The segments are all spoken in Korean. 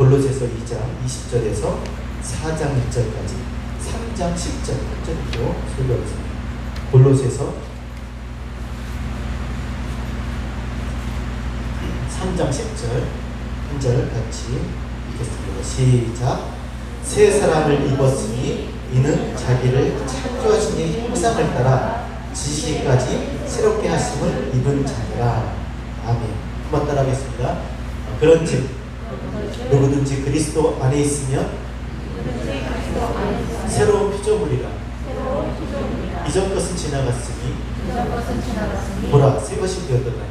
골로새서 2장 20절에서 4장 1절까지 3장 10절 1절도 소개하겠습니다. 골로새서 3장 10절 한 절 같이 읽겠습니다. 시작. 새 사람을 입었으니 이는 자기를 창조하신 이의 형상을 따라 지시까지 새롭게 하심을 입은 자니라. 아멘. 한번 따라하겠습니다. 그런즉 누구든지 그리스도 안에 있으면 새로운 피조물이라. 이전 것은 지나갔으니 보라 새 것이 되었도다.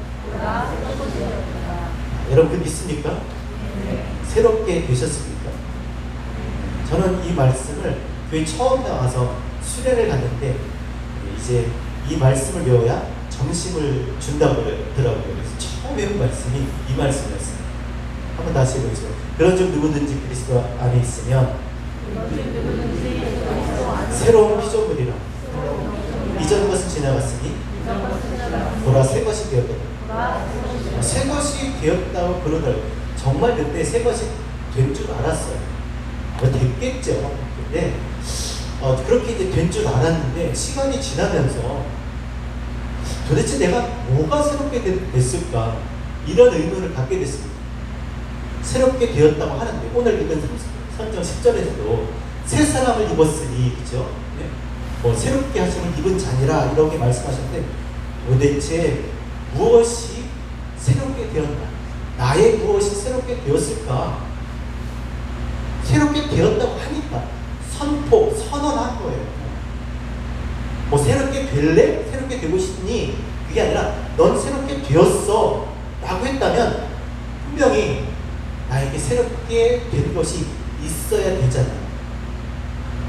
여러분 믿습니까? 새롭게 되셨습니까? 저는 이 말씀을 교회 처음 나와서 수련을 갔는데 이제 이 말씀을 배워야 정심을 준다고 그러더라고요. 그래서 처음 배운 말씀이 이 말씀이었어요. 한번 다시 해보죠. 그런즉 누구든지 그리스도 안에 있으면 새로운 피조물이라. 이전 것은 지나갔으니 보라 새 것이 되었다. 새 것이 되었다고 그러더라고요. 정말 그때 새 것이 된 줄 알았어요. 됐겠죠. 근데 그렇게 이제 된 줄 알았는데 시간이 지나면서 도대체 내가 뭐가 새롭게 됐을까 이런 의문을 갖게 됐습니다. 새롭게 되었다고 하는데 오늘 읽은 3장 10절에서도 새 사람을 입었으니 그죠? 네? 뭐 새롭게 하심을 입은 자니라 이렇게 말씀하셨는데 도대체 무엇이 새롭게 되었나? 나의 무엇이 새롭게 되었을까? 새롭게 되었다고 하니까 선언한 거예요. 뭐 새롭게 될래? 새롭게 되고 싶니? 그게 아니라 넌 새롭게 되었어 라고 했다면 분명히 나에게 새롭게 된 것이 있어야 되잖아.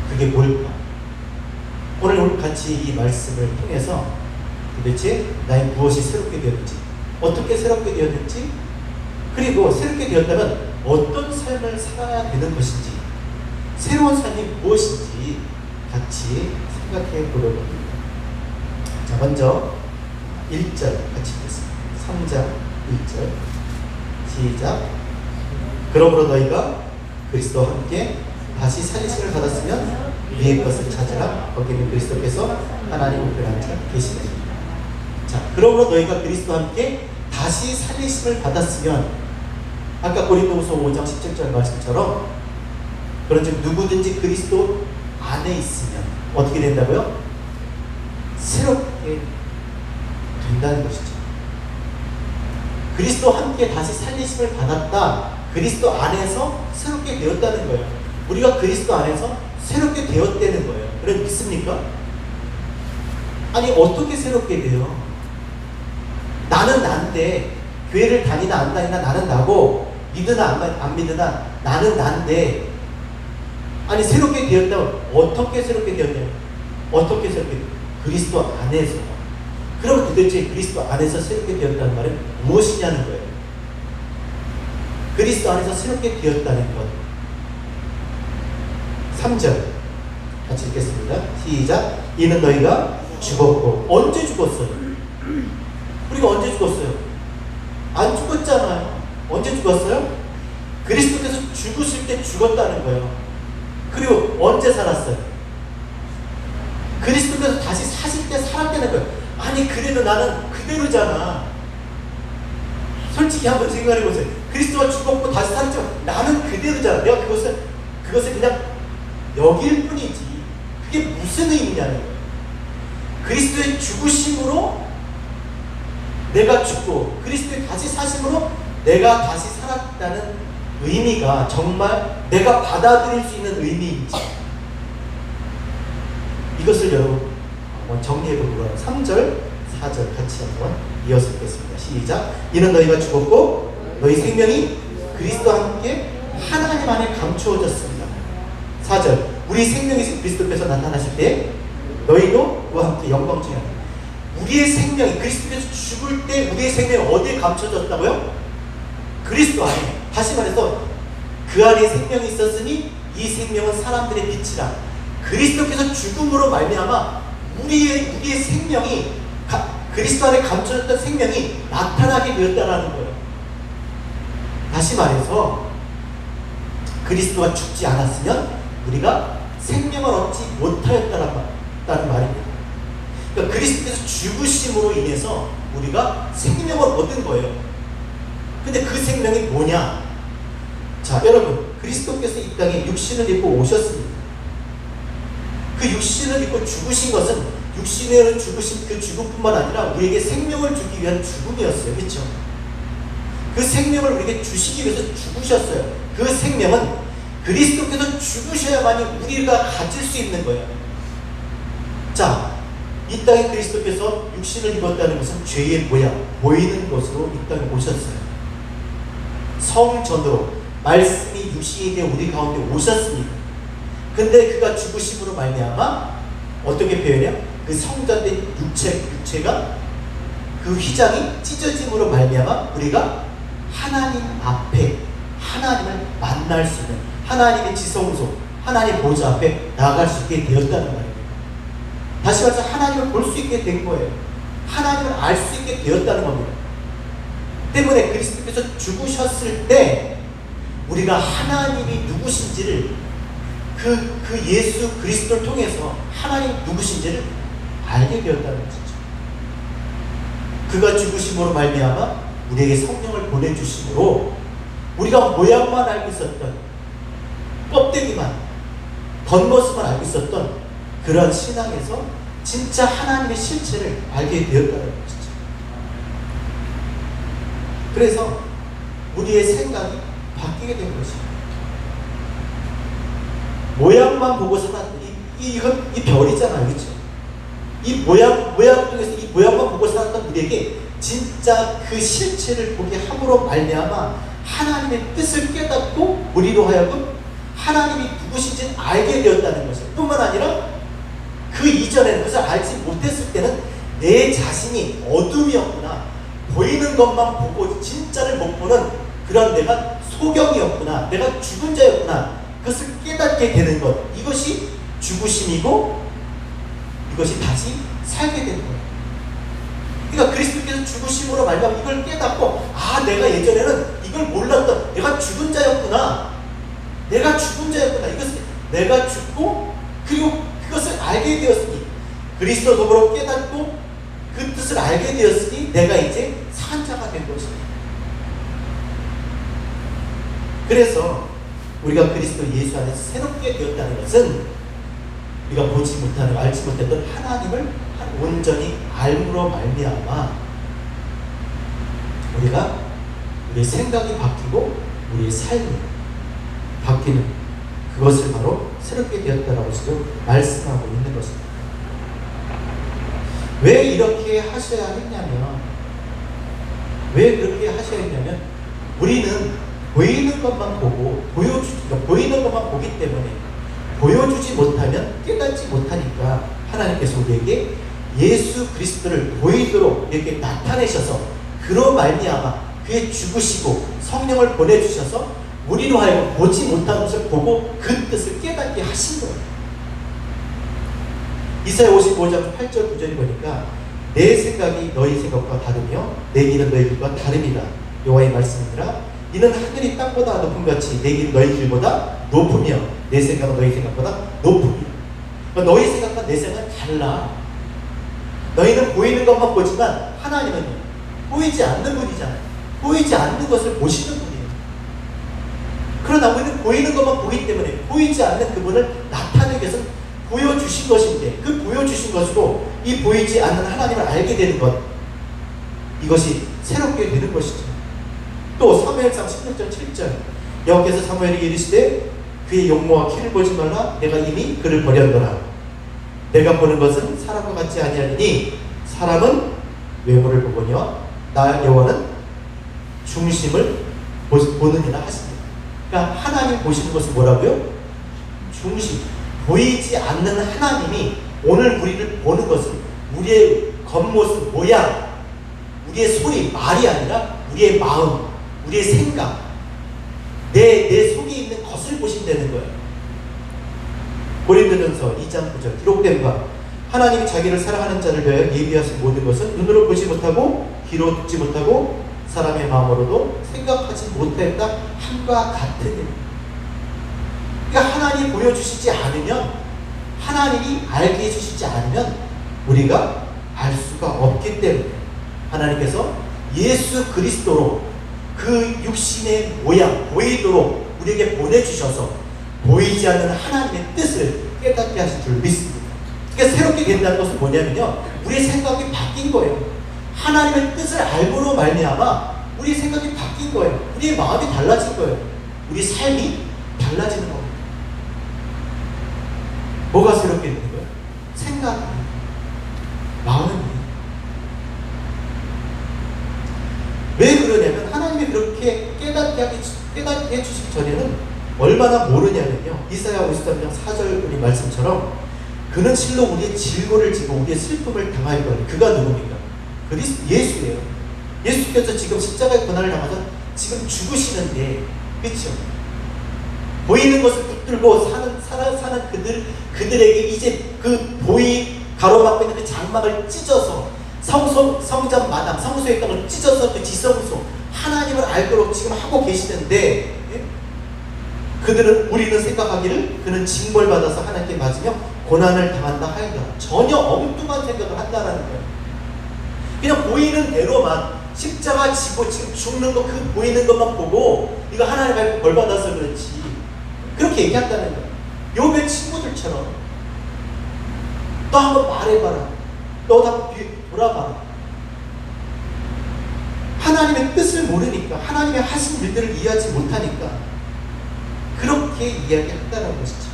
그게 뭘까? 오늘 같이 이 말씀을 통해서 도대체 나의 무엇이 새롭게 되었는지, 어떻게 새롭게 되었는지, 그리고 새롭게 되었다면 어떤 삶을 살아야 되는 것인지, 새로운 삶이 무엇인지 같이 생각해 보려고 합니다. 자, 먼저 1절 같이 읽겠습니다. 3장 1절 시작. 그러므로 너희가 그리스도와 함께 다시 살리심을 받았으면 위의 것을 찾으라. 거기는 그리스도께서 하나님 우편에 앉아 계시느니라. 자, 그러므로 너희가 그리스도와 함께 다시 살리심을 받았으면 아까 고린도후서 5장 17절 말씀처럼 그런즉 누구든지 그리스도 안에 있으면 어떻게 된다고요? 새롭게 된다는 것이죠. 그리스도와 함께 다시 살리심을 받았다. 그리스도 안에서 새롭게 되었다는 거예요. 우리가 그리스도 안에서 새롭게 되었다는 거예요. 그럼 믿습니까? 아니 어떻게 새롭게 돼요? 나는 난데 교회를 다니나 안 다니나 나는 나고 믿으나 안 믿으나 나는 난데 아니 새롭게 되었다면 어떻게 새롭게 되었냐? 어떻게 새롭게 되었냐? 그리스도 안에서. 그럼 도대체 그리스도 안에서 새롭게 되었다는 말은 무엇이냐는 거예요. 그리스도 안에서 새롭게 되었다는 것. 3절 같이 읽겠습니다. 시작. 이는 너희가 죽었고. 언제 죽었어요? 우리가 언제 죽었어요? 안 죽었잖아요. 언제 죽었어요? 그리스도께서 죽으실 때 죽었다는 거예요. 그리고 언제 살았어요? 그리스도께서 다시 사실 때 살았다는 거예요. 아니 그래도 나는 그대로잖아. 솔직히 한번 생각해 보세요. 그리스도가 죽었고 다시 살았지만 나는 그대로잖아. 내가 그것을 그냥 여길 뿐이지. 그게 무슨 의미냐는 거예요. 그리스도의 죽으심으로 내가 죽고 그리스도의 다시 사심으로 내가 다시 살았다는 의미가 정말 내가 받아들일 수 있는 의미인지 이것을 여러분 한번 정리해보고요. 3절, 4절 같이 한번 이어서 읽겠습니다. 시작. 이는 너희가 죽었고 너희 생명이 그리스도와 함께 하나님 안에 감추어졌습니다. 4절. 우리 생명이 그리스도께서 나타나실 때 너희도 그와 함께 영광 중에 우리의 생명이 그리스도께서 죽을 때 우리의 생명이 어디에 감춰졌다고요? 그리스도 안에. 다시 말해서 그 안에 생명이 있었으니 이 생명은 사람들의 빛이라. 그리스도께서 죽음으로 말미암아 우리의 생명이 그리스도 안에 감춰졌던 생명이 나타나게 되었다라는 거예요. 다시 말해서 그리스도가 죽지 않았으면 우리가 생명을 얻지 못하였다는 말입니다. 그러니까 그리스도께서 죽으심으로 인해서 우리가 생명을 얻은 거예요. 근데 그 생명이 뭐냐? 자, 여러분, 그리스도께서 이 땅에 육신을 입고 오셨습니다. 그 육신을 입고 죽으신 것은 육신으로 죽으신 그 죽음뿐만 아니라 우리에게 생명을 주기 위한 죽음이었어요. 그렇죠? 그 생명을 우리에게 주시기 위해서 죽으셨어요. 그 생명은 그리스도께서 죽으셔야만이 우리가 가질 수 있는 거예요. 자, 이 땅에 그리스도께서 육신을 입었다는 것은 죄의 모양, 보이는 것으로 이 땅에 오셨어요. 성전으로 말씀이 육신이 되어 우리 가운데 오셨습니다. 근데 그가 죽으심으로 말미암아 어떻게 표현해요? 그 성전된 육체가 그 휘장이 찢어짐으로 말미암아 우리가 하나님 앞에 하나님을 만날 수 있는 하나님의 지성소, 하나님 보좌 앞에 나아갈 수 있게 되었다는 말입니다. 다시 말해서 하나님을 볼 수 있게 된 거예요. 하나님을 알 수 있게 되었다는 겁니다. 때문에 그리스도께서 죽으셨을 때 우리가 하나님이 누구신지를 그 예수 그리스도를 통해서 하나님 누구신지를 알게 되었다는 것이죠. 그가 죽으심으로 말미암아 우리에게 성령을 보내주심으로 우리가 모양만 알고 있었던 껍데기만 겉모습만 알고 있었던 그런 신앙에서 진짜 하나님의 실체를 알게 되었다는 것이죠. 그래서 우리의 생각이 바뀌게 된 것입니다. 모양만 보고 살았던 이 별이잖아요, 그렇죠? 이 모양 중에서 이 모양만 보고 살았던 우리에게 진짜 그 실체를 보게 함으로 말미암아 하나님의 뜻을 깨닫고 우리로 하여금 하나님이 누구신지는 알게 되었다는 것이에요. 뿐만 아니라 그 이전에는 그것을 알지 못했을 때는 내 자신이 어둠이었구나, 보이는 것만 보고 진짜를 못 보는 그런 내가 소경이었구나, 내가 죽은 자였구나, 그것을 깨닫게 되는 것, 이것이 죽으심이고 이것이 다시 살게 되는 거예요. 그러니까 그리스도께서 죽으심으로 말미암아 이걸 깨닫고, 아, 내가 예전에는 이걸 몰랐던, 내가 죽은 자였구나, 이것을 내가 죽고 그리고 그것을 알게 되었으니, 그리스도 더불어 깨닫고 그 뜻을 알게 되었으니 내가 이제 산 자가 된 것입니다. 그래서 우리가 그리스도 예수 안에서 새롭게 되었다는 것은 우리가 보지 못하는, 알지 못했던 하나님을 온전히 알므로 말미암아 우리가 우리의 생각이 바뀌고 우리의 삶이 바뀌는, 그것을 바로 새롭게 되었다라고 지금 말씀하고 있는 것입니다. 왜 이렇게 하셔야 했냐면, 왜 그렇게 하셔야 했냐면, 우리는 보이는 것만 보고 보이는 것만 보기 때문에 보여주지 못하면 깨닫지 못하니까 하나님께서 우리에게 예수 그리스도를 보이도록 이렇게 나타내셔서 그로 말미암아 그의 죽으시고 성령을 보내주셔서 우리로 하여금 보지 못한 것을 보고 그 뜻을 깨닫게 하신 거예요. 이사야 55장 8절 9절을 보니까 내 생각이 너희 생각과 다르며 내 길은 너희 길과 다릅니다. 여호와의 말씀이니라. 이는 하늘이 땅보다 높은 같이 내 길은 너희 길보다 높으며 내 생각은 너희 생각보다 높으며. 그러니까 너희 생각과 내 생각은 달라. 너희는 보이는 것만 보지만 하나님은 보이지 않는 분이잖아요. 보이지 않는 것을 보시는 분이에요. 그러나 우리는 보이는 것만 보기 때문에 보이지 않는 그분을 나타내기 위해서 보여주신 것인데, 그 보여주신 것으로 이 보이지 않는 하나님을 알게 되는 것, 이것이 새롭게 되는 것이죠. 또 사무엘상 16절 7절 여호와께서 사무엘에게 이르시되 그의 용모와 키를 보지 말라. 내가 이미 그를 버렸노라. 내가 보는 것은 사람과 같지 아니하니 사람은 외모를 보거니와 나 여호와는 중심을 보느니라 하십니다. 그러니까 하나님 보시는 것은 뭐라고요? 중심. 보이지 않는 하나님이 오늘 우리를 보는 것은 우리의 겉모습, 모양, 우리의 소리, 말이 아니라 우리의 마음, 우리의 생각, 내 속에 있는 것을 보신다는 거예요. 고린도전서 2장 9절 기록된 바 하나님이 자기를 사랑하는 자를 위하여 예비하신 모든 것은 눈으로 보지 못하고 귀로 듣지 못하고 사람의 마음으로도 생각하지 못했다 함과 같으니. 그러니까 하나님이 보여주시지 않으면, 하나님이 알게 해주시지 않으면 우리가 알 수가 없기 때문에 하나님께서 예수 그리스도로 그 육신의 모양 보이도록 우리에게 보내주셔서 보이지 않는 하나님의 뜻을 깨닫게 하신 줄 믿습니다. 그러니까 새롭게 된다는 것은 뭐냐면요, 우리의 생각이 바뀐 거예요. 하나님의 뜻을 알고로 말미암아 우리의 생각이 바뀐 거예요. 우리의 마음이 달라진 거예요. 우리 삶이 달라지는 겁니다. 뭐가 새롭게 되는 거예요? 생각이, 마음이. 왜 그러냐면 하나님이 그렇게 깨닫게 해주시기 전에는 얼마나 모르냐면요, 이사야 53장 4절 우리 말씀처럼 그는 실로 우리의 질고를 지고 우리의 슬픔을 당할 거예요. 그가 누굽니까? 예수예요. 예수께서 지금 십자가의 고난을 당하셔 지금 죽으시는데, 그렇죠? 보이는 것을 붙들고 사는 그들에게 이제 그 가로막고 있는 그 장막을 찢어서 성전 마당, 성소의 땅을 찢어서 그 지성소 하나님을 알도록 지금 하고 계시는데, 우리는 생각하기를 그는 징벌받아서 하나님께 맞으며 고난을 당한다 하였다. 전혀 엉뚱한 생각을 한다라는 거예요. 그냥 보이는 대로만 십자가 지고 지금 죽는 거, 그 보이는 것만 보고 이거 하나님 앞에 벌 받아서 그렇지, 그렇게 얘기한다는 거예요. 욥의 친구들처럼 너 한번 말해봐라, 너 한번 돌아봐라. 하나님의 뜻을 모르니까, 하나님의 하신 일들을 이해하지 못하니까 그렇게 이야기한다는 것이죠.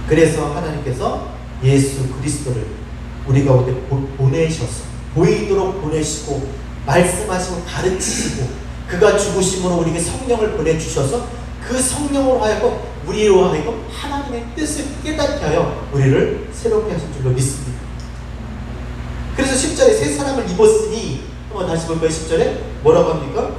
그래서 하나님께서 예수 그리스도를 우리 가운데 보내셔서 보이도록 보내시고 말씀하시고 가르치시고 그가 죽으심으로 우리에게 성령을 보내주셔서 그 성령으로 하여금 우리로 하여금 하나님의 뜻을 깨닫게 하여 우리를 새롭게 하신 줄로 믿습니다. 그래서 10절에 새 사람을 입었으니, 한번 다시 볼까요? 10절에 뭐라고 합니까?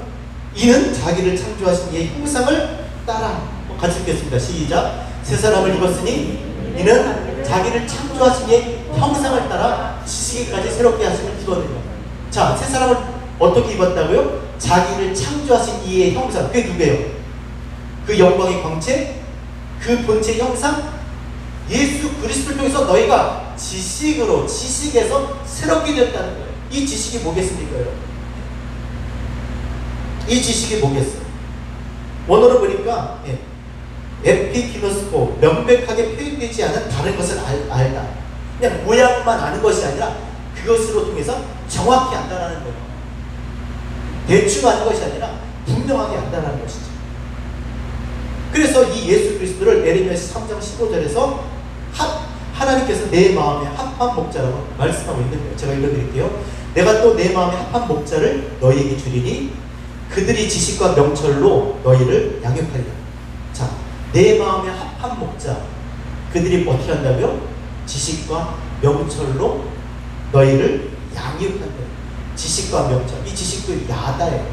이는 자기를 창조하신 이의 형상을 따라. 같이 읽겠습니다. 시작. 새 사람을 입었으니 이는 자기를 창조하신 이의 형상을 따라 지식에까지 새롭게 하심을 입거든요. 자, 새 사람을 어떻게 입었다고요? 자기를 창조하신 이의 형상. 그게 누구예요? 그 영광의 광채, 그 본체 형상, 예수 그리스도를 통해서 너희가 지식에서 새롭게 되었다는 거예요. 이 지식이 뭐겠습니까? 이 지식이 뭐겠어요? 원어로 보니까 에피기노스코, 명백하게 표현되지 않은 다른 것을 알다. 그냥 모양만 아는 것이 아니라 그것으로 통해서 정확히 안다라는 거예요. 대충 아는 것이 아니라 분명하게 안다라는 것이죠. 그래서 이 예수 그리스도를 예레미야 3장 15절에서 하나님께서 내 마음에 합한 목자라고 말씀하고 있는 거예요. 제가 읽어드릴게요. 내가 또 내 마음에 합한 목자를 너희에게 주리니 그들이 지식과 명철로 너희를 양육하리라. 자, 내 마음에 합한 목자, 그들이 어떻게 한다고요? 지식과 명철로 너희를 양육한다. 지식과 명철. 이 지식도 야다예요.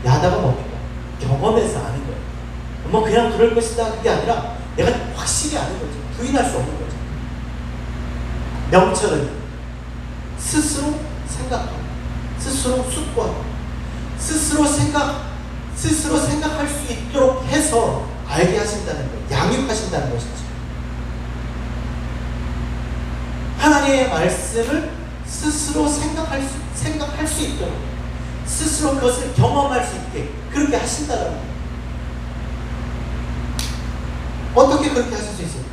야다가 뭡니까? 경험에서 아는 거예요. 뭐 그냥 그럴 것이다 그게 아니라 내가 확실히 아는 거죠. 부인할 수 없는 거죠. 명철은 스스로 생각하고, 스스로 숙고하고, 스스로 생각할 수 있도록 해서 알게 하신다는 거예요. 양육하신다는 것이죠. 하나님의 말씀을 스스로 생각할 수 있도록, 스스로 그것을 경험할 수 있게 그렇게 하신다는 거예요. 어떻게 그렇게 하실 수 있어요?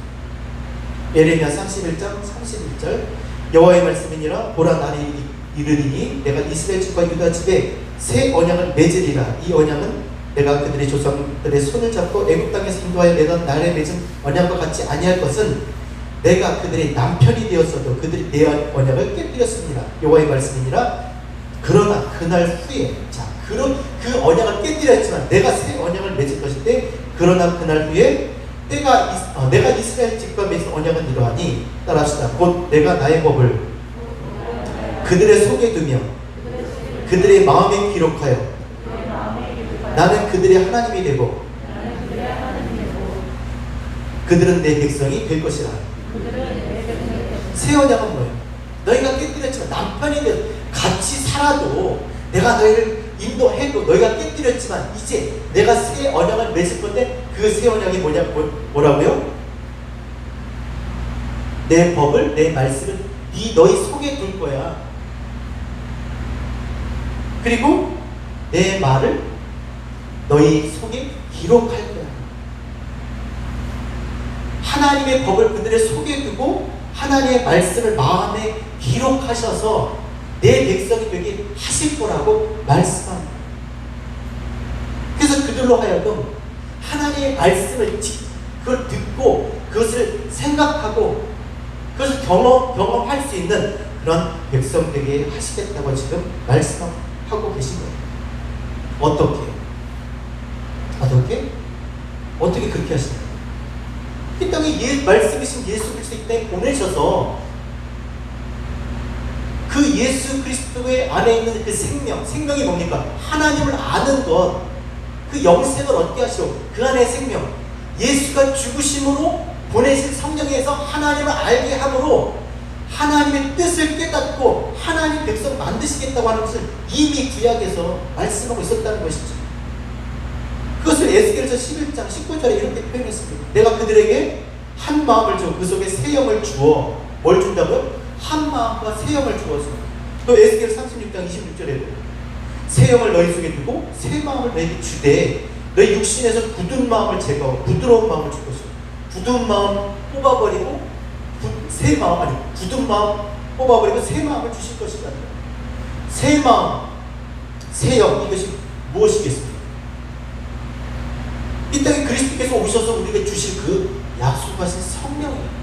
예레미야 31장 31절 여호와의 말씀이니라. 보라, 날이 이르리니 내가 이스라엘 집과 유다 집에 새 언약을 맺으리라. 이 언약은 내가 그들의 조상들의 손을 잡고 애굽 땅에서 인도하여 내던 날에 맺은 언약과 같이 아니할 것은 내가 그들의 남편이 되었어도 그들이 내 언약을 깨뜨렸습니다. 여호와의 말씀이니라. 그러나 그날 후에, 자, 그 언약을 깨뜨렸지만 내가 새 언약을 맺을 것인데, 그러나 그날 후에 내가 이스라엘 집과 맺은 언약은 이러하니, 따라합시다. 곧 내가 나의 법을 그들의 속에 두며 그들의 마음에 기록하여 나는 그들의 하나님이 되고 그들은 내 백성이 될 것이라. 새 언약은 뭐예요? 너희가 깨뜨렸지만 남편이 되어 같이 살아도 내가 너희를 인도해도 너희가 깨뜨렸지만 이제 내가 새 언약을 맺을 건데 그 새 언약이 뭐라고요? 내 법을, 내 말씀을 너희 속에 둘 거야. 그리고 내 말을 너희 속에 기록할 거야. 하나님의 법을 그들의 속에 두고 하나님의 말씀을 마음에 기록하셔서 내 백성이 되게 하실 거라고 말씀합니다. 그래서 그들로 하여금 하나님의 말씀을 그걸 듣고 그것을 생각하고 그것을 경험할 수 있는 그런 백성 되게 하시겠다고 지금 말씀하고 계신 거예요. 어떻게 그렇게 하시나요? 이 땅에 말씀이신 예수 그리스도 이 땅에 보내셔서 그 예수 그리스도의 안에 있는 그 생명이 뭡니까? 하나님을 아는 것, 그 영생을 얻게 하시고 그 안에 생명, 예수가 죽으심으로 보내신 성령에서 하나님을 알게 함으로 하나님의 뜻을 깨닫고 하나님 백성 만드시겠다고 하는 것을 이미 구약에서 말씀하고 있었다는 것이죠. 그것을 에스겔서 11장 19절에 이렇게 표현했습니다. 내가 그들에게 한 마음을 주고 그 속에 새 영을 주어 뭘 준다고요? 한 마음과 새 영을 주어서. 또 에스겔 36장 26절에도 새 영을 너희 속에 두고 새 마음을 너희에게 주되 너희 육신에서 굳은 마음을 제거하고 부드러운 마음을 줄 것이고 굳은 마음 뽑아버리고 새 마음 아니고 굳은 마음 뽑아버리고 새 마음을 주실 것이다. 새 마음, 새 영, 이것이 무엇이겠습니까? 이 땅에 그리스도께서 오셔서 우리에게 주실 그 약속하신 성령이에요.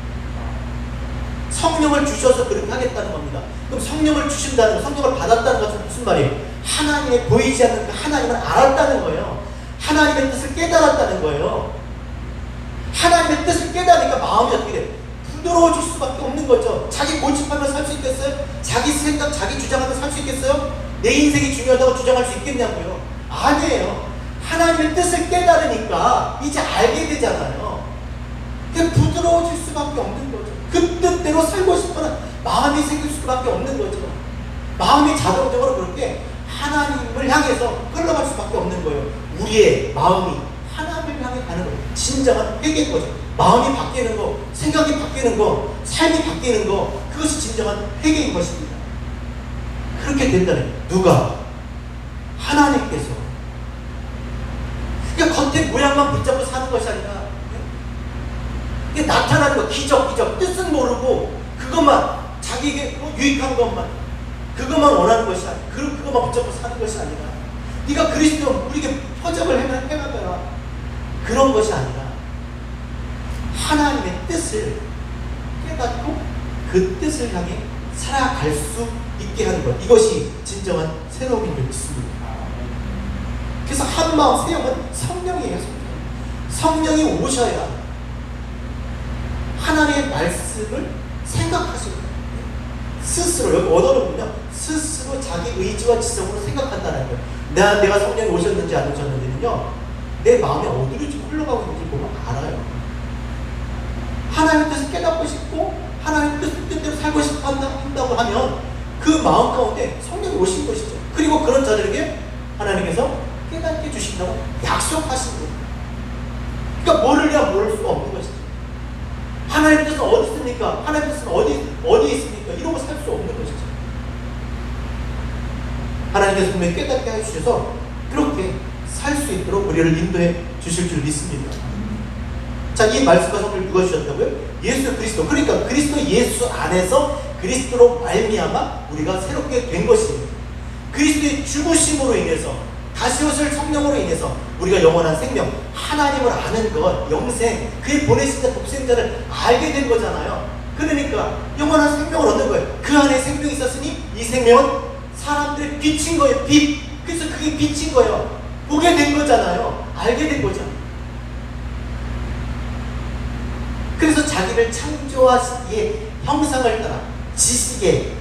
성령을 주셔서 그렇게 하겠다는 겁니다. 그럼 성령을 주신다는 것, 성령을 받았다는 것은 무슨 말이에요? 하나님의 보이지 않는 그 하나님을 알았다는 거예요. 하나님의 뜻을 깨달았다는 거예요. 하나님의 뜻을 깨달으니까 마음이 어떻게 돼요? 부드러워질 수밖에 없는 거죠. 자기 고집하면 살 수 있겠어요? 자기 생각, 자기 주장하면 살 수 있겠어요? 내 인생이 중요하다고 주장할 수 있겠냐고요? 아니에요. 하나님의 뜻을 깨달으니까 이제 알게 되잖아요. 그게 부드러워질 수밖에 없는 거죠. 그 뜻대로 살고 싶어하는 마음이 생길 수밖에 없는 거죠. 마음이 자동적으로 그렇게 하나님을 향해서 흘러갈 수밖에 없는 거예요. 우리의 마음이 하나님을 향해 가는 거예요. 진정한 회개인 거죠. 마음이 바뀌는 거, 생각이 바뀌는 거, 삶이 바뀌는 거, 그것이 진정한 회개인 것입니다. 그렇게 된다는 누가? 하나님께서. 그러니까 겉에 모양만 붙잡고 사는 것이 아니라 이게 나타나는 거, 기적, 뜻은 모르고 그것만 자기에게 유익한 것만 그것만 원하는 것이 아니라 그것만 붙잡고 사는 것이 아니라 네가 그리스도 우리에게 표적을 행하더라 그런 것이 아니라 하나님의 뜻을 깨닫고 그 뜻을 향해 살아갈 수 있게 하는 것, 이것이 진정한 새로움인 줄 믿습니다. 그래서 한마음 새영은 성령이에요. 성령이 오셔야 하나님의 말씀을 생각하시고 스스로, 여기 언어를 보면 스스로 자기 의지와 지성으로 생각한다는 거예요. 내가 성령이 오셨는지 안 오셨는지는요, 내 마음이 어디로 지금 흘러가고 있는지 보면 알아요. 하나님의 뜻을 깨닫고 싶고 하나님의 뜻대로 살고 싶어 한다고 하면 그 마음 가운데 성령이 오신 것이죠. 그리고 그런 자들에게 하나님께서 깨닫게 주신다고 약속하신 거예요. 그러니까 모르랴 모를 수가 없는 것이죠. 하나님의 뜻은 어디 있습니까? 하나님의 뜻은 어디 있습니까? 이러고 살 수 없는 것이죠. 하나님께서 분명히 깨닫게 해주셔서 그렇게 살 수 있도록 우리를 인도해 주실 줄 믿습니다. 자, 이 말씀과 성령을 누가 주셨다고요? 예수 그리스도. 그러니까 그리스도 예수 안에서 그리스도로 말미암아 우리가 새롭게 된 것입니다. 그리스도의 죽으심으로 인해서 다시 오실 성령으로 인해서 우리가 영원한 생명, 하나님을 아는 것, 영생, 그의 보내신 자 독생자를 알게 된 거잖아요. 그러니까 영원한 생명을 얻는 거예요. 그 안에 생명이 있었으니 이 생명은 사람들의 빛인 거예요. 빛. 그래서 그게 빛인 거예요. 보게 된 거잖아요. 알게 된 거죠. 그래서 자기를 창조하신 이의 형상을 따라 지식에서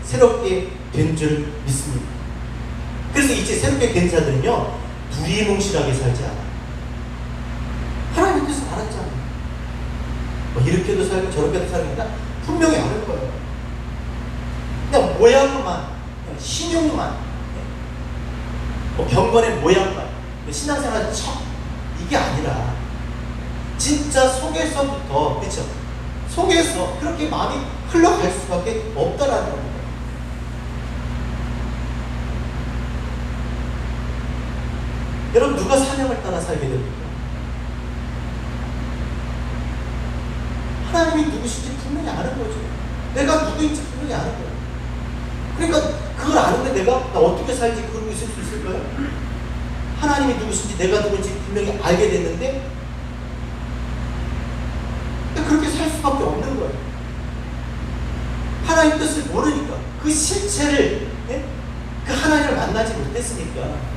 새롭게 된 줄 믿습니다. 그래서 이제 새롭게 된 자들은요, 두리뭉실하게 살지 않아요. 하나님 뜻을 알았잖아요. 이렇게도 살고 저렇게도 살고 있다? 분명히 알을 거예요. 그냥 모양만, 그냥 신용만, 뭐 경건의 모양만, 신앙생활 척, 이게 아니라 진짜 속에서부터, 그렇죠? 속에서 그렇게 마음이 흘러갈 수밖에 없다라는 겁니다. 여러분, 누가 사명을 따라 살게 됩니까? 하나님이 누구신지 분명히 아는 거죠. 내가 누구인지 분명히 아는 거예요. 그러니까 그걸 아는데 내가 나 어떻게 살지 그러고 있을 수 있을까요? 하나님이 누구신지 내가 누구인지 분명히 알게 됐는데 그렇게 살 수밖에 없는 거예요. 하나님 뜻을 모르니까, 그 실체를, 그 하나님을 만나지 못했으니까,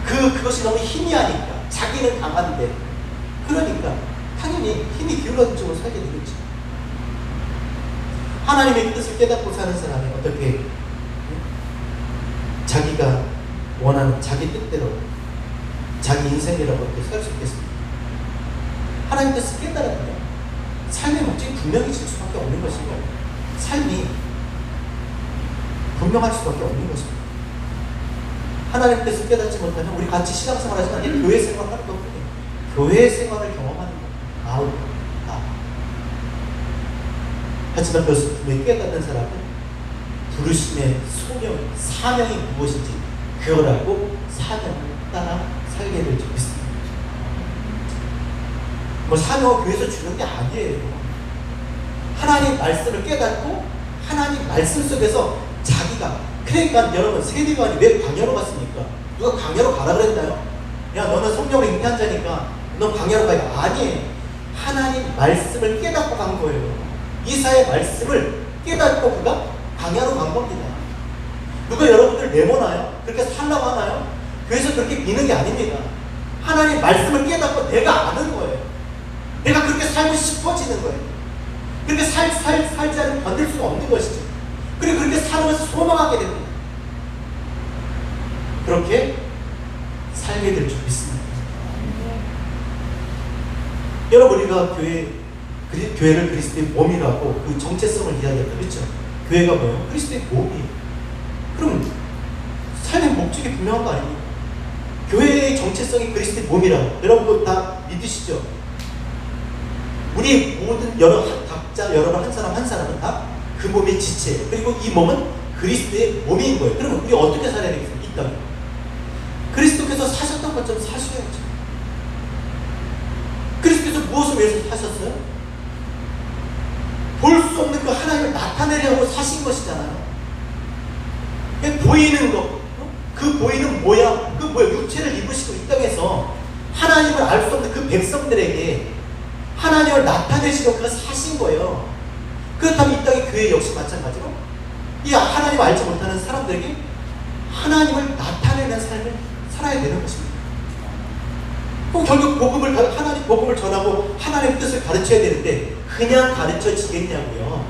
그것이 너무 희미하니까, 자기는 강한데, 그러니까 당연히 힘이 기울어진 쪽으로 살게 되겠죠. 하나님의 뜻을 깨닫고 사는 사람이 어떻게 자기가 원하는 자기 뜻대로 자기 인생이라고 이렇게 살 수 있겠습니까? 하나님 뜻을 깨달으면 삶의 목적이 분명해질 수밖에 없는 것이고, 삶이 분명할 수밖에 없는 것입니다. 하나님 뜻을 깨닫지 못하면 우리 같이 신앙생활 하지만 교회 생활을 하는 것뿐이에요. 교회 생활을 경험하는 것. 아우, 하지만 그것을 분명히 깨닫는 사람은 부르심의 소명, 사명이 무엇인지 그걸 알고 사명을 따라 살게 될 줄 믿습니다. 뭐 사명을 교회에서 주는 게 아니에요. 하나님 말씀을 깨닫고 하나님 말씀 속에서 자기가, 그러니까 여러분, 세리관이 왜 광야로 갔습니까? 누가 광야로 가라 그랬나요? 야, 너는 성령으로 잉태한 자니까 넌 광야로 가야. 아니에요. 하나님 말씀을 깨닫고 간 거예요. 이사의 말씀을 깨닫고 그가 광야로 간 겁니다. 누가 여러분들 내모나요? 그렇게 살라고 하나요? 교회에서 그렇게 미는 게 아닙니다. 하나님 말씀을 깨닫고 내가 아는 거예요. 내가 그렇게 살고 싶어지는 거예요. 그렇게 살지 않으면 견딜 수가 없는 것이죠. 그리고 그렇게 살면서 소망하게 됩니다. 그렇게 살게 될 줄 믿습니다. 여러분, 우리가 교회를 그리스도의 몸이라고 그 정체성을 이야기했다, 그렇죠? 교회가 뭐예요? 그리스도의 몸이에요. 그럼 삶의 목적이 분명한 거 아닙니까? 교회의 정체성이 그리스도의 몸이라고 여러분 다 믿으시죠? 우리 모든 각자 여러분 한 사람 한 사람은 다 그 몸의 지체예요. 그리고 이 몸은 그리스도의 몸인 거예요. 그러면 우리 어떻게 살아야 되겠어요? 이 땅에 그리스도께서 사셨던 것처럼 사셔야죠. 그리스도께서 무엇을 위해서 사셨어요? 볼 수 없는 그 하나님을 나타내려고 사신 것이잖아요. 보이는 것, 그 보이는 모양, 육체를 입으시고 이 땅에서 하나님을 알 수 없는 그 백성들에게 하나님을 나타내시려고 그가 사신 거예요. 그렇다면 이 땅의 교회 역시 마찬가지로 이 하나님을 알지 못하는 사람들에게 하나님을 나타내는 삶을 살아야 되는 것입니다. 그럼 결국 하나님 복음을 전하고 하나님의 뜻을 가르쳐야 되는데 그냥 가르쳐지겠냐고요.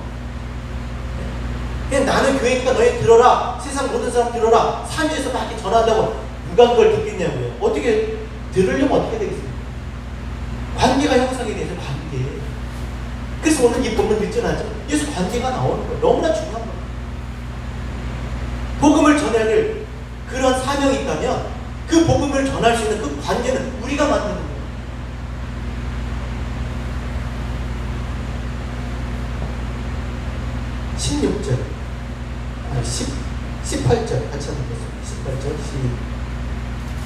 그냥 나는 교회니까 너희 들어라, 세상 모든 사람 들어라, 산지에서 막 이렇게 전한다고 누가 그걸 듣겠냐고요. 어떻게 들으려면 어떻게 되겠습니까? 관계가 형성이 돼서 관계. 그래서 오늘 이 본문 읽잖아요. 예수 관계가 나오는 거예요. 너무나 중요한 거예요. 복음을 전해야 될 그런 사명이 있다면 그 복음을 전할 수 있는 그 관계는 우리가 만드는 거예요. 16절, 18절 같이 한번 보겠습니다.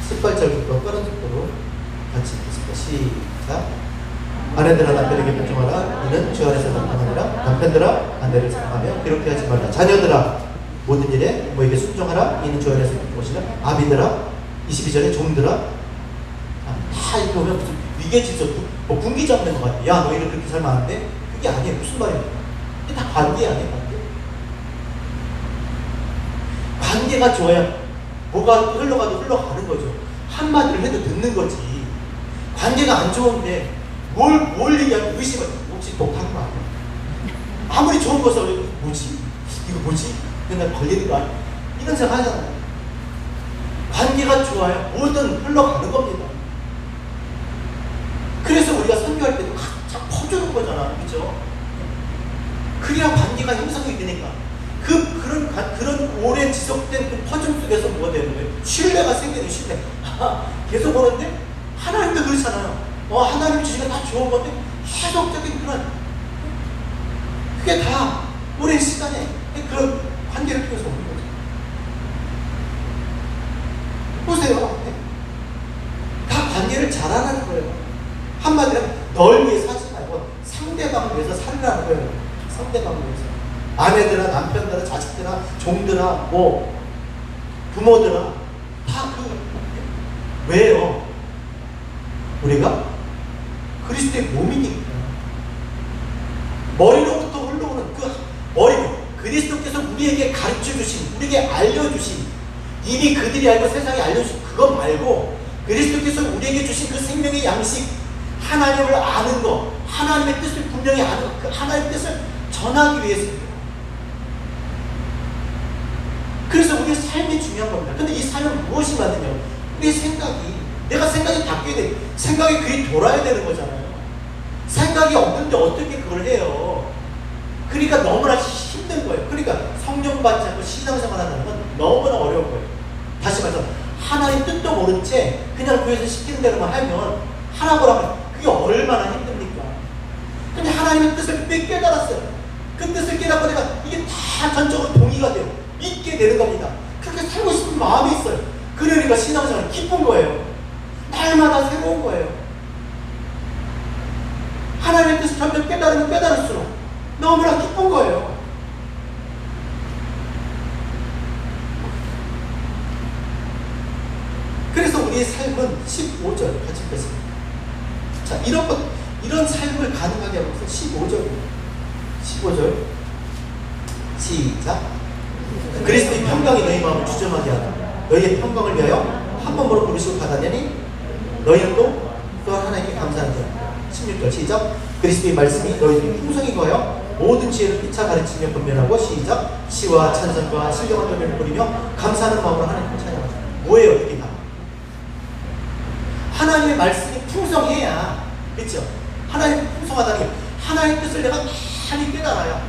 18절부터 빠른 속도로 같이 읽겠습니다. 시작. 아내들아 남편에게 복종하라. 이는 주 안에서 나타나니라. 남편들아 아내를 사랑하며 괴롭게 하지 말라. 자녀들아 모든 일에 부모에게 순종하라. 이는 주 안에서 복종하시라. 아비들아 22절에 종들아, 다 이렇게 보면 무슨 위계질서, 뭐 군기 잡는 것 같아. 야 너희는 그렇게 살면 안 돼? 그게 아니에요. 무슨 말입니까? 이게 다 관계 아니에요. 관계가 좋아야 뭐가 흘러가도 흘러가는 거죠. 한마디를 해도 듣는 거지. 관계가 안 좋은데 뭘 얘기하면 의심을, 혹시 독한 거 아니야? 아무리 좋은 것을 뭐지? 이거 뭐지? 맨날 걸리는 거 아니야? 이런 생각 하잖아요. 관계가 좋아야 뭐든 흘러가는 겁니다. 그래서 우리가 선교할 때도 각자 퍼주는 거잖아. 그죠? 그래야 관계가 형성이 되니까. 그런 오래 지속된 그 퍼즐 속에서 뭐가 되는 거예요? 신뢰가 생기는 신뢰. 계속 오는데 하나님도 그렇잖아요. 하나님 주시는 다 좋은 건데 계속적인 그게 다 오랜 시간에 그런 관계를 통해서 오는 거죠. 보세요. 다 관계를 잘하라는 거예요. 한마디로 널 위해 사지 말고 상대방을 위해서 살라는 거예요. 상대방을 위해서. 아내들아, 남편들아, 자식들아, 종들아, 부모들아, 다 왜요? 우리가 그리스도의 몸이니까. 머리로부터 흘러오는 그리스도께서 우리에게 가르쳐 주신, 우리에게 알려주신, 이미 그들이 알고 세상에 알려주신 그것 말고, 그리스도께서 우리에게 주신 그 생명의 양식, 하나님을 아는 것, 하나님의 뜻을 분명히 아는 것, 그 하나님의 뜻을 전하기 위해서입니다. 그래서 우리의 삶이 중요한 겁니다. 근데 이 삶은 무엇이 맞느냐? 우리의 생각이, 내가 생각이 바뀌어야 돼. 생각이 그리 돌아야 되는 거잖아요. 생각이 없는데 어떻게 그걸 해요? 그러니까 너무나 힘든 거예요. 그러니까 성령 받지 않고 신앙생활 한다는 건 너무나 어려운 거예요. 다시 말해서 하나님 뜻도 모른 채 그냥 교회에서 시키는 대로만 하면 하라고 하면 그게 얼마나 힘듭니까? 근데 하나님의 뜻을 깨달았어요. 그 뜻을 깨닫고 내가 이게 다 전적으로 동의가 돼요. 믿게 되는 겁니다. 그렇게 살고 싶은 마음이 있어요. 그러니까 신앙생활은 기쁜 거예요. 날마다 새로운 거예요. 하나님의 뜻을 점점 깨달으면 깨달을수록 너무나 기쁜 거예요. 그래서 우리의 삶은 15절 같이 읽겠습니다. 자, 이런 삶을 가능하게 하고 있어. 15절 시작. 그리스도의 평강이 너희 마음을 주저하게 하라. 너희의 평강을 위하여 한 번으로 부르시고 받았냐니 너희는 또 하나님께 감사하는 자. 16절 시작. 그리스도의 말씀이 너희들이 풍성히 거하여 모든 지혜를 피차 가르치며 분별하고 시작. 시와 찬송과 신령한 노래를 부리며 감사하는 마음으로 하나님을 찬양하라. 뭐예요 이게 다? 하나님의 말씀이 풍성해야, 그렇죠? 하나님이 풍성하다는 게 하나님의 뜻을 내가 많이 깨달아야,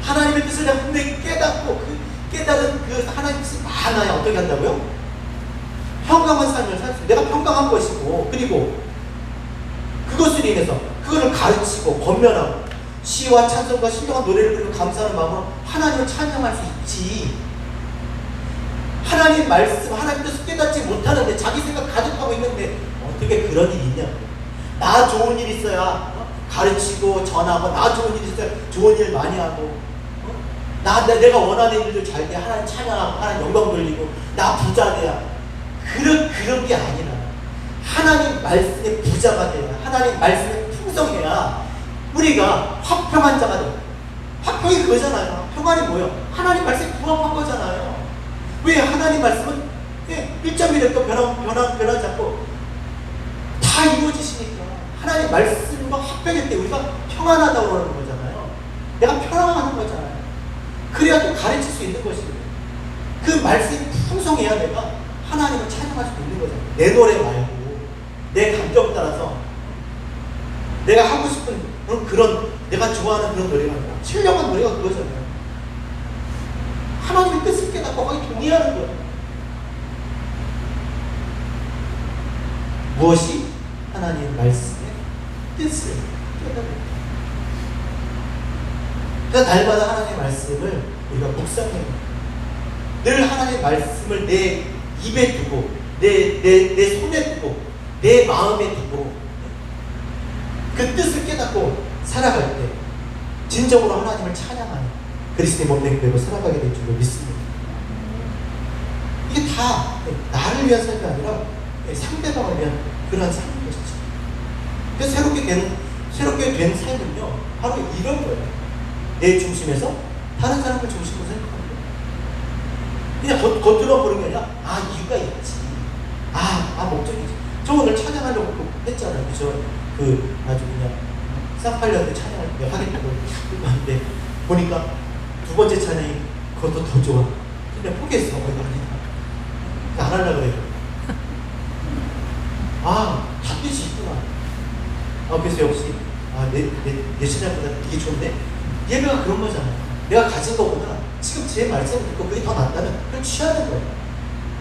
하나님의 뜻을 내가 분명히 깨닫고 그 깨달은 그 하나님의 뜻이 많아야 어떻게 한다고요? 평강한 삶을 살 수, 내가 평강한 것이고, 그리고 그것을 인해서 그거를 가르치고 권면하고 시와 찬송과 신령한 노래를 부르고 감사하는 마음으로 하나님을 찬양할 수 있지. 하나님 말씀, 하나님 뜻을 깨닫지 못하는데 자기 생각 가득하고 있는데 어떻게 그런 일이 있냐고. 나 좋은 일 있어야 가르치고 전하고, 나 좋은 일 있어야 좋은 일 많이 하고, 내가 원하는 일도 잘 돼, 하나님 찬양하고 하나님 영광 돌리고, 나 부자 돼야. 그런 게 아니라 하나님 말씀의 부자가 돼야, 하나님 말씀에 풍성해야 우리가 화평한 자가 돼요. 화평이 그거잖아요. 평안이 뭐예요? 하나님 말씀에 부합한 거잖아요. 왜? 하나님 말씀은 1.1도 변하지 않고 다 이루어지시니까 하나님 말씀과 합병일 때 우리가 평안하다고 그러는 거잖아요. 내가 평안하는 거잖아요. 그래야 또 가르칠 수 있는 것이에요. 그 말씀이 풍성해야 내가 하나님을 찬양할 수 있는 거잖아요. 내 노래 말고 내 감정 따라서 내가 하고 싶은 그런 내가 좋아하는 그런 노래가 아니라 신령한 노래가 그거잖아요. 하나님의 뜻을 깨닫고 거기 동의하는 거예요. 무엇이? 하나님의 말씀의 뜻을 깨닫는 거예요. 그래서 날마다 하나님의 말씀을 우리가 묵상해요. 늘 하나님의 말씀을 내 입에 두고 내 손에 두고 내 마음에 두고 그 뜻을 깨닫고 살아갈 때 진정으로 하나님을 찬양하는 그리스도의 몸된 교회로 살아가게 될 줄로 믿습니다. 이게 다 나를 위한 삶이 아니라 상대방을 위한 그러한 삶인 것이죠. 그래서 새롭게 된 삶은요 바로 이런 거예요. 내 중심에서 다른 사람을 중심으로 생각하는 거예요. 그냥 겉으로 보는 게 아니라 이유가 있지, 목적이지. 저 오늘 찬양하려고 했잖아요. 아주 그냥 쌍팔년대 찬양을 하겠다고 하는데 보니까 두 번째 찬양이 그것도 더 좋아. 근데 포기했어. 이거 아니다. 안 하려고 그래요. 다 뜻이 있구나. 그래서 역시 내 찬양보다 이게 좋은데 예배가 그런 거잖아요. 내가 가진 거보다 지금 제 말씀 듣고 그게 더 낫다면 그걸 취하는 거예요.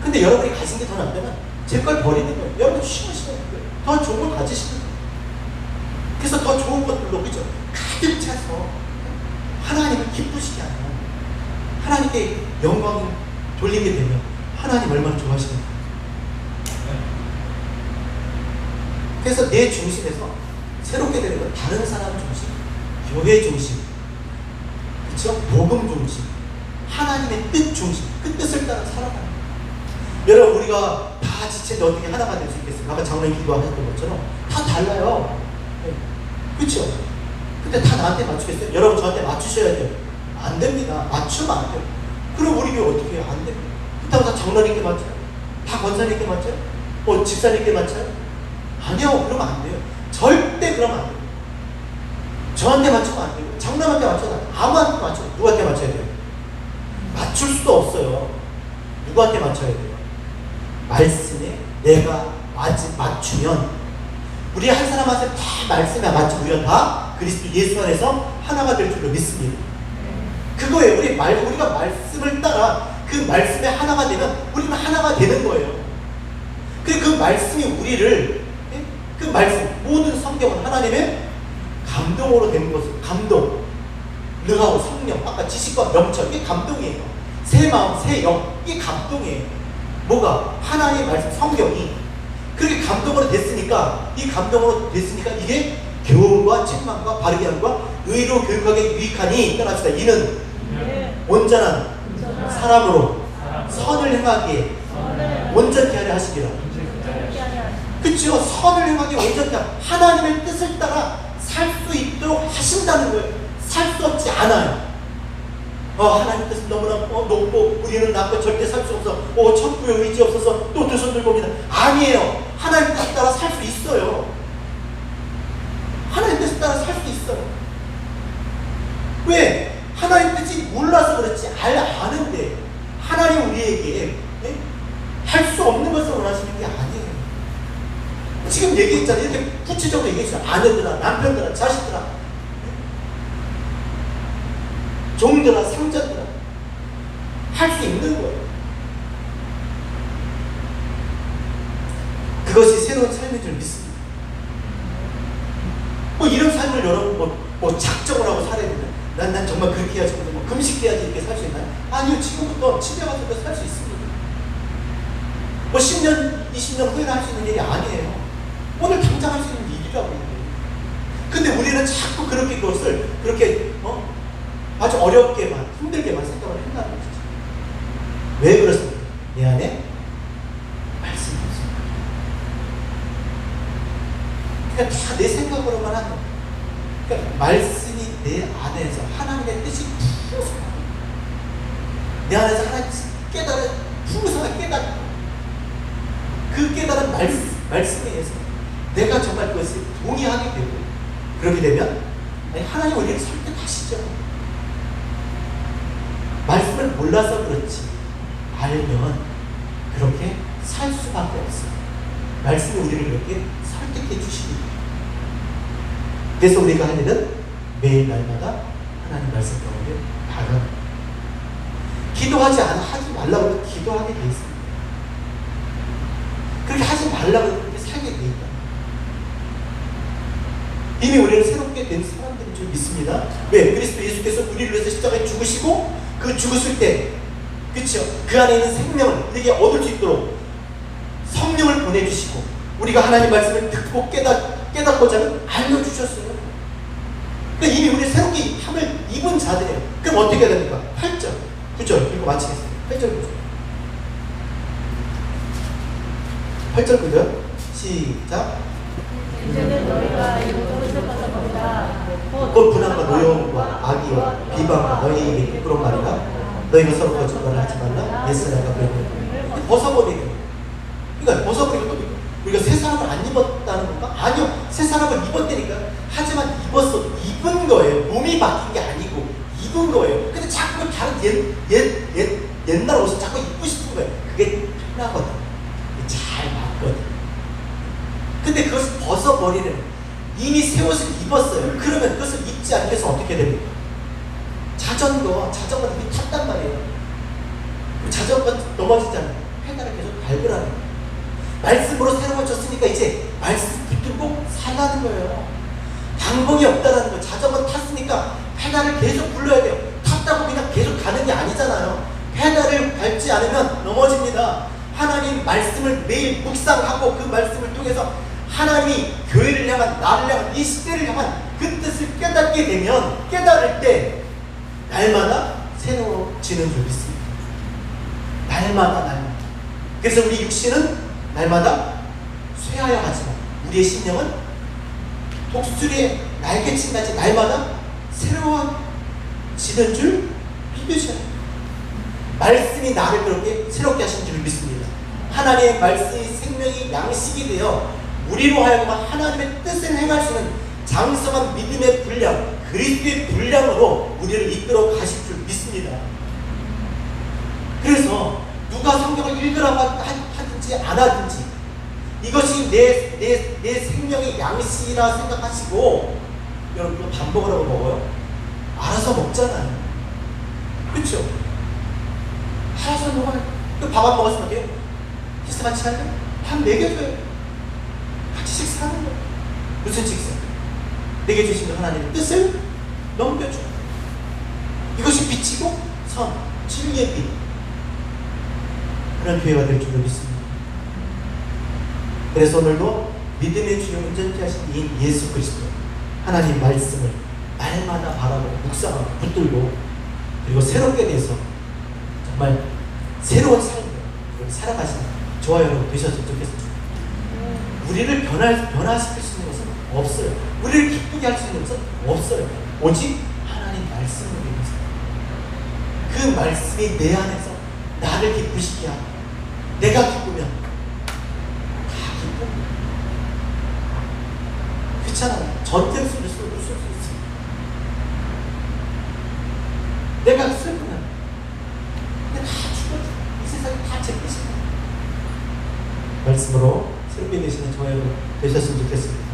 근데 여러분이 가진 게 더 낫다면 제 걸 버리는 거예요. 여러분 취하시는 거예요. 더 좋은 걸 가지시는 거예요. 그래서 더 좋은 것들로 그죠? 가득 차서 하나님을 기쁘시게 하면 하나님께 영광을 돌리게 되면 하나님 얼마나 좋아하시는가. 그래서 내 중심에서 새롭게 되는 건 다른 사람 중심, 교회 중심, 그렇죠? 복음 중심, 하나님의 뜻 중심, 그 뜻을 따라 살아가는 거예요. 여러분 우리가 다 지체인데 어떻게 하나가 될 수 있겠어요? 아까 장로님 기도하셨던 것처럼 다 달라요. 네. 그렇죠? 근데 다 나한테 맞추겠어요? 여러분 저한테 맞추셔야 돼요. 안 됩니다. 맞추면 안 돼요. 그럼 우리 교회 어떻게 해요? 안 됩니다. 그렇다고 다 장로님께 맞춰요? 다 권사님께 맞춰요? 뭐 집사님께 맞춰요? 아니요. 그러면 안 돼요. 절대 그러면 안 돼요. 저한테 맞추면 안 돼요. 장로님한테 맞춰도 안 돼요. 아무한테 맞춰요. 누구한테 맞춰야 돼요? 맞출 수도 없어요. 누구한테 맞춰야 돼요? 말씀에 내가 맞추면 우리 한 사람한테 다 말씀에 맞추면 우리가 다 그리스도 예수 안에서 하나가 될 줄로 믿습니다. 그거예요. 우리가 말씀을 따라 그 말씀에 하나가 되면 우리는 하나가 되는 거예요. 그리고 그 말씀이 우리를 그 말씀 모든 성경은 하나님의 감동으로 되는 것은 감동, 르하고 성령, 아까 지식과 명철 이게 감동이에요. 새 마음, 새 영 이게 감동이에요. 뭐가? 하나님의 말씀, 성경이 그렇게 감동으로 됐으니까 이게 교훈과 책망과 바르게 함과 의로 교육하게 유익하니 따라합시다. 이는 온전한 사람으로 선을 행하기에 온전케 하려 하시기라. 그렇죠? 선을 행하기에 온전케 하나님의 뜻을 따라 살 수 있도록 하신다는 거예요. 살 수 없지 않아요. 하나님 뜻은 너무나 높고 우리는 낮고 절대 살 수 없어. 천부의 의지 없어서 또 두 손 들고 옵니다. 아니에요. 하나님 뜻에 따라 살 수 있어요. 하나님 뜻에 따라 살 수 있어요. 왜? 하나님 뜻이 몰라서 그렇지 아는데 하나님 우리에게 할 수 없는 것을 원하시는 게 아니에요. 지금 얘기했잖아요. 이렇게 구체적으로 얘기했잖아요. 아내들아, 남편들아, 자식들아, 종들아, 상자들아 할 수 있는 거예요. 그것이 새로운 삶인 줄 믿습니다. 이런 삶을 여러분 작정을 하고 살아야 된다. 난 정말 그렇게 해야지, 금식해야지 이렇게 살 수 있나요? 아니요. 지금부터 집에 가서도 살 수 있습니다. 10년, 20년 후에는 할 수 있는 일이 아니에요. 오늘 당장 할 수 있는 일이라고 해요. 근데 우리는 자꾸 그것을 그렇게 아주 어렵게만 힘들게만 생각을 한다는 거죠. 왜 그렇습니까? 내 안에 말씀이 없습니다. 그러니까 다 내 생각으로만 하는 거예요. 그러니까 말씀이 내 안에서 하나님의 뜻이 풍성하고 내 안에서 하나님 깨달은 풍성한 깨달음, 그 깨달은 말씀에 의해서 내가 정말 그것을 동의하게 되고 그렇게 되면 하나님 우리를 설득하시죠. 말씀을 몰라서 그렇지 알면 그렇게 살 수밖에 없어요. 말씀이 우리를 그렇게 설득해 주십니다. 그래서 우리가 할 일은 매일 날마다 하나님 말씀 가운데 나가는 하지 말라고 기도하게 돼 있습니다. 그렇게 하지 말라고 그렇게 살게 돼 있다. 이미 우리는 새롭게 된 사람들인 줄 믿습니다. 왜? 그리스도 예수께서 우리를 위해서 십자가에 죽으시고 그 죽으실 때, 그렇죠? 그 안에 있는 생명을 우리에게 얻을 수 있도록 성령을 보내주시고 우리가 하나님 말씀을 듣고 깨닫고자 하면 알려주셨어요. 그러니까 이미 우리 새롭게 함을 입은 자들이에요. 그럼 어떻게 해야 됩니까? 8절, 9절 읽고 마치겠습니다. 8절, 9절. 8절, 9절 시작. 이제는 너희가 이곳을 벗어버리라. 곧 분함과 노여움과 악의와 비방과 너희에게 부끄러운 말이라. 너희가 서로 거짓말을 하지 말라. 예수나가 그랬거든. 벗어버리는. 그러니까 벗어버리는 겁니까? 우리가 새 사람을 안 입었다는 건가? 아니요. 새 사람을 입었다니까. 하지만 입은 거예요. 몸이 바뀐 게 아니고 입은 거예요. 근데 자꾸 다른 옛날 옷을 자꾸 입고 싶은 거예요. 그게 편하거든. 잘 맞거든. 근데 그것을 벗어버리는, 이미 새 옷을 입었어요. 그러면 그것을 입지 않기 위해서 어떻게 됩니까? 자전거 이렇게 탔단 말이에요. 자전거 넘어지잖아요. 페달을 계속 밟으라는 거예요. 말씀으로 새로워졌으니까 이제 말씀 붙들고 살라는 거예요. 방법이 없다라는 거예요. 자전거 탔으니까 페달을 계속 굴러야 돼요. 탔다고 그냥 계속 가는 게 아니잖아요. 페달을 밟지 않으면 넘어집니다. 하나님 말씀을 매일 묵상하고 그 말씀을 통해서 하나님이 교회를 향한, 나를 향한, 이 시대를 향한 그 뜻을 깨닫게 되면, 깨달을 때 날마다 새로워지는 줄 믿습니다. 날마다. 그래서 우리 육신은 날마다 쇠하여 가지만 우리의 심령은 독수리의 날개침같이 날마다 새로워지는 줄 믿으셔야 합니다. 말씀이 나를 그렇게 새롭게 하신 줄 믿습니다. 하나님의 말씀이 생명이 양식이 되어 우리로 하여금 하나님의 뜻을 행할 수 있는 장성한 믿음의 분량, 그리스도의 분량으로 우리를 이끌어 가실 줄 믿습니다. 그래서 누가 성경을 읽으라고 하든지 안 하든지 이것이 내 생명의 양식이라 생각하시고, 여러분 반복을 하고 먹어요? 알아서 먹잖아요. 그렇죠? 알아서 먹어요. 밥 안 먹었으면 어때요? 식사 같이 할래? 밥 먹여줘요. 같이 식사하는 거예요. 무슨 식사? 내게 주신 하나님의 뜻을 넘겨줘. 이것이 빛이고 선, 진리의 빛. 그런 교회가 될 줄로 믿습니다. 그래서 오늘도 믿음의 주요 운전케 하신 이 예수 그리스도, 하나님 말씀을 날마다 바라보고 묵상하고 붙들고, 그리고 새롭게 돼서 정말 새로운 삶을 살아가시는 저와 여러분 되셨으면 좋겠습니다. 우리를 변화시킬 수 있는 것은 없어요. 우리를 기쁘게 할 수 있는 것은 없어요. 오직 하나님 말씀을 믿으세요. 그 말씀이 내 안에서 나를 기쁘시게 하고, 내가 기쁘면 다 기쁩니다. 그렇잖아요. 전쟁 속에서 웃을 수 있어요. 내가 슬프면 다 죽었어. 이 세상이 다 제 뜻이다. 말씀으로 새롭게 되시는 저와 여러분 되셨으면 좋겠습니다.